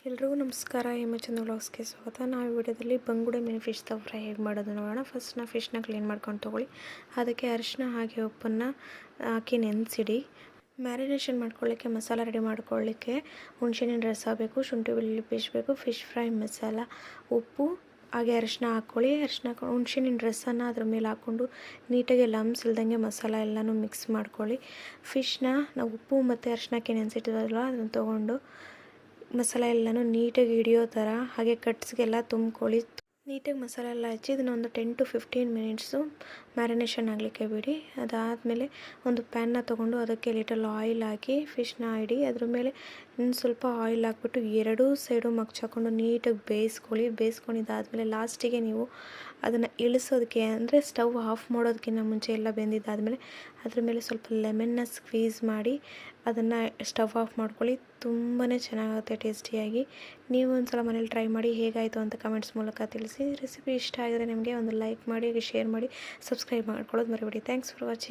ಎಲ್ರಿಗೂ ನಮಸ್ಕಾರ. ಚಂದ್ರ ವ್ಲಾಗ್ಸ್ಗೆ ಸ್ವಾಗತ. ನಾವು ಈ ವಿಡಿಯೋದಲ್ಲಿ ಬಂಗುಡೆ ಮೀನು ಫಿಶ್ ಫ್ರೈ ಹೇಗೆ ಮಾಡೋದು ನೋಡೋಣ. ಫಸ್ಟ್ ಫಿಶ್ನ ಕ್ಲೀನ್ ಮಾಡ್ಕೊಂಡು ತೊಗೊಳ್ಳಿ. ಅದಕ್ಕೆ ಅರಿಶಿನ ಹಾಗೆ ಉಪ್ಪನ್ನು ಹಾಕಿ ನೆನೆಸಿಡಿ. ಮ್ಯಾರಿನೇಷನ್ ಮಾಡ್ಕೊಳ್ಳಿಕ್ಕೆ ಮಸಾಲ ರೆಡಿ ಮಾಡ್ಕೊಳ್ಳಿಕ್ಕೆ ಹುಣಸೆಹಣ್ಣಿನ ರಸ ಬೇಕು, ಶುಂಠಿ ಬೆಳ್ಳುಳ್ಳಿ ಪೇಸ್ಟ್ ಬೇಕು, ಫಿಶ್ ಫ್ರೈ ಮಸಾಲ, ಉಪ್ಪು ಹಾಗೆ ಅರಿಶಿನ ಹಾಕ್ಕೊಳ್ಳಿ. ಹುಣಸೆಹಣ್ಣಿನ ರಸನ ಅದ್ರ ಮೇಲೆ ಹಾಕ್ಕೊಂಡು ನೀಟಾಗಿ ಲಮ್ಸ್ ಇಲ್ದಂಗೆ ಮಸಾಲ ಎಲ್ಲನೂ ಮಿಕ್ಸ್ ಮಾಡ್ಕೊಳ್ಳಿ. ಫಿಶ್ನ ನಾವು ಉಪ್ಪು ಮತ್ತು ಅರಿಶಿನಕ್ಕೆ ನೆನೆಸಿಟ್ಟಿರೋದಲ್ಲ ಅದನ್ನು ತೊಗೊಂಡು ಮಸಾಲೆ ಎಲ್ಲನೂ ನೀಟಾಗಿ ಹಿಡಿಯೋ ಥರ ಹಾಗೆ ಕಟ್ಸ್ಗೆಲ್ಲ ತುಂಬ್ಕೊಳ್ಳಿ. ನೀಟಾಗಿ ಮಸಾಲೆ ಎಲ್ಲ ಹಚ್ಚಿ ಇದನ್ನು ಒಂದು 10 to 15 ಮಿನಿಟ್ಸು ಮ್ಯಾರಿನೇಷನ್ ಆಗಲಿಕ್ಕೆ ಬಿಡಿ. ಅದಾದಮೇಲೆ ಒಂದು ಪ್ಯಾನ್ನ ತೊಗೊಂಡು ಅದಕ್ಕೆ ಲಿಟಲ್ ಆಯಿಲ್ ಹಾಕಿ ಫಿಶ್ನ ಇಡಿ. ಅದ್ರ ಮೇಲೆ ಇನ್ನು ಸ್ವಲ್ಪ ಆಯಿಲ್ ಹಾಕ್ಬಿಟ್ಟು ಎರಡೂ ಸೈಡು ಮಗ್ಚಾಕೊಂಡು ನೀಟಾಗಿ ಬೇಯಿಸ್ಕೊಂಡಿದ್ದಾದಮೇಲೆ ಲಾಸ್ಟಿಗೆ ನೀವು ಅದನ್ನು ಇಳಿಸೋದಕ್ಕೆ ಅಂದರೆ ಸ್ಟವ್ ಆಫ್ ಮಾಡೋದಕ್ಕಿಂತ ಮುಂಚೆ ಎಲ್ಲ ಬೆಂದಿದ್ದಾದಮೇಲೆ ಅದ್ರ ಮೇಲೆ ಸ್ವಲ್ಪ ಲೆಮನ್ನ ಸ್ಕ್ವೀಸ್ ಮಾಡಿ ಅದನ್ನು ಸ್ಟವ್ ಆಫ್ ಮಾಡ್ಕೊಳ್ಳಿ. ತುಂಬಾ ಚೆನ್ನಾಗುತ್ತೆ ಟೇಸ್ಟಿಯಾಗಿ. ನೀವು ಒಂದು ಸಲ ಮನೇಲಿ ಟ್ರೈ ಮಾಡಿ ಹೇಗಾಯಿತು ಅಂತ ಕಮೆಂಟ್ಸ್ ಮೂಲಕ ತಿಳಿಸಿ. ರೆಸಿಪಿ ಇಷ್ಟ ಆಗಿದರೆ ನಿಮಗೆ ಒಂದು ಲೈಕ್ ಮಾಡಿ, ಶೇರ್ ಮಾಡಿ, ಸಬ್ಸ್ಕ್ರೈಬ್ ಮಾಡ್ಕೊಳ್ಳೋದು ಮರಿಬೇಡಿ. Thanks for watching.